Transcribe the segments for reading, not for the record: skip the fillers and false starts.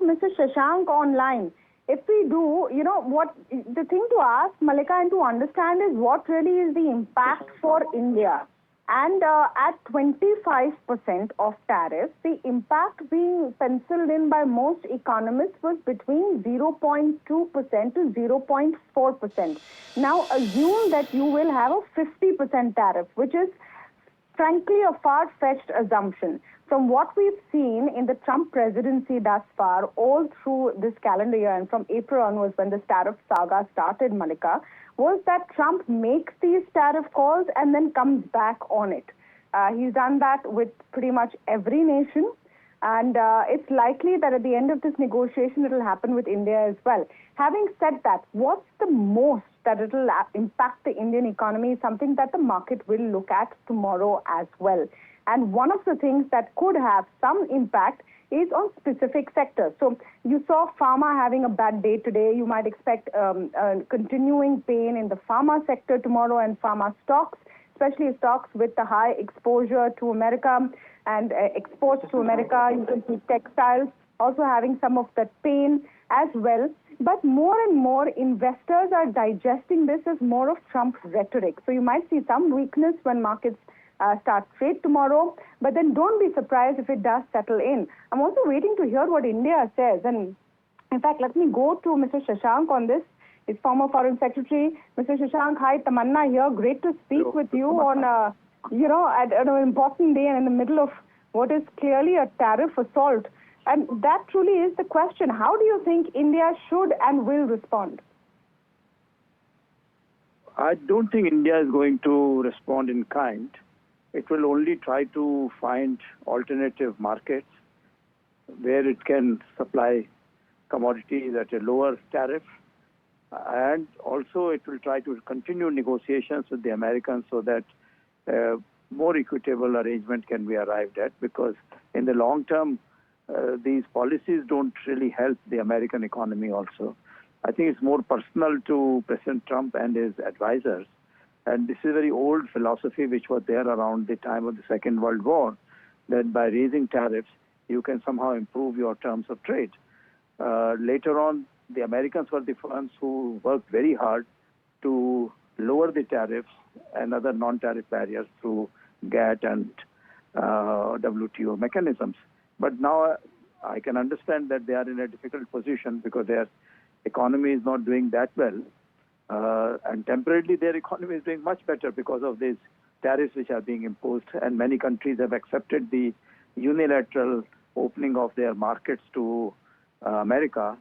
have Mr. Shashank online. If we do, what the thing to ask, Malika, and to understand is what really is the impact for India. And at 25% of tariffs, the impact being penciled in by most economists was between 0.2% to 0.4%. Now, assume that you will have a 50% tariff, which is frankly a far-fetched assumption. From what we've seen in the Trump presidency thus far, all through this calendar year and from April onwards when this tariff saga started, Malika, was that Trump makes these tariff calls and then comes back on it. He's done that with pretty much every nation. And it's likely that at the end of this negotiation, it will happen with India as well. Having said that, what's the most that it will impact the Indian economy is something that the market will look at tomorrow as well. And one of the things that could have some impact is on specific sectors. So you saw pharma having a bad day today. You might expect continuing pain in the pharma sector tomorrow and pharma stocks, especially stocks with the high exposure to America and exports to America. You can see textiles also having some of that pain as well. But more and more investors are digesting this as more of Trump rhetoric. So you might see some weakness when markets start trade tomorrow, but then don't be surprised if it does settle in. I'm also waiting to hear what India says. And in fact, let me go to Mr. Shashank on this. His former Foreign Secretary. Mr. Shashank, hi, Tamanna here. Great to speak with you on, at an important day and in the middle of what is clearly a tariff assault. And that truly is the question. How do you think India should and will respond? I don't think India is going to respond in kind. It will only try to find alternative markets where it can supply commodities at a lower tariff. And also it will try to continue negotiations with the Americans so that more equitable arrangement can be arrived at, because in the long term, these policies don't really help the American economy also. I think it's more personal to President Trump and his advisors. And this is a very old philosophy which was there around the time of the Second World War, that by raising tariffs, you can somehow improve your terms of trade. Later on, the Americans were the ones who worked very hard to lower the tariffs and other non-tariff barriers through GATT and WTO mechanisms. But now I can understand that they are in a difficult position because their economy is not doing that well. And temporarily their economy is doing much better because of these tariffs which are being imposed. And many countries have accepted the unilateral opening of their markets to America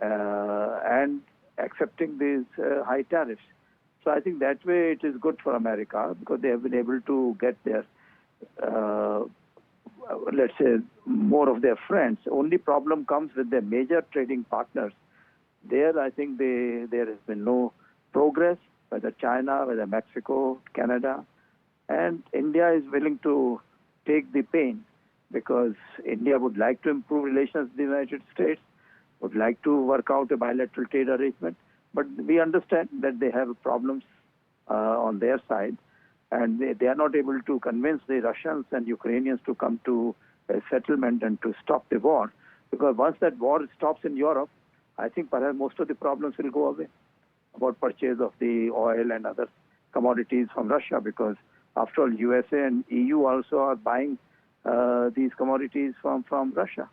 and accepting these high tariffs. So I think that way it is good for America because they have been able to get their, let's say, more of their friends. Only problem comes with their major trading partners. There, I think there has been no progress, whether China, whether Mexico, Canada. And India is willing to take the pain because India would like to improve relations with the United States, would like to work out a bilateral trade arrangement. But we understand that they have problems on their side, and they are not able to convince the Russians and Ukrainians to come to a settlement and to stop the war. Because once that war stops in Europe, I think perhaps most of the problems will go away about purchase of the oil and other commodities from Russia, because after all, USA and EU also are buying these commodities from Russia.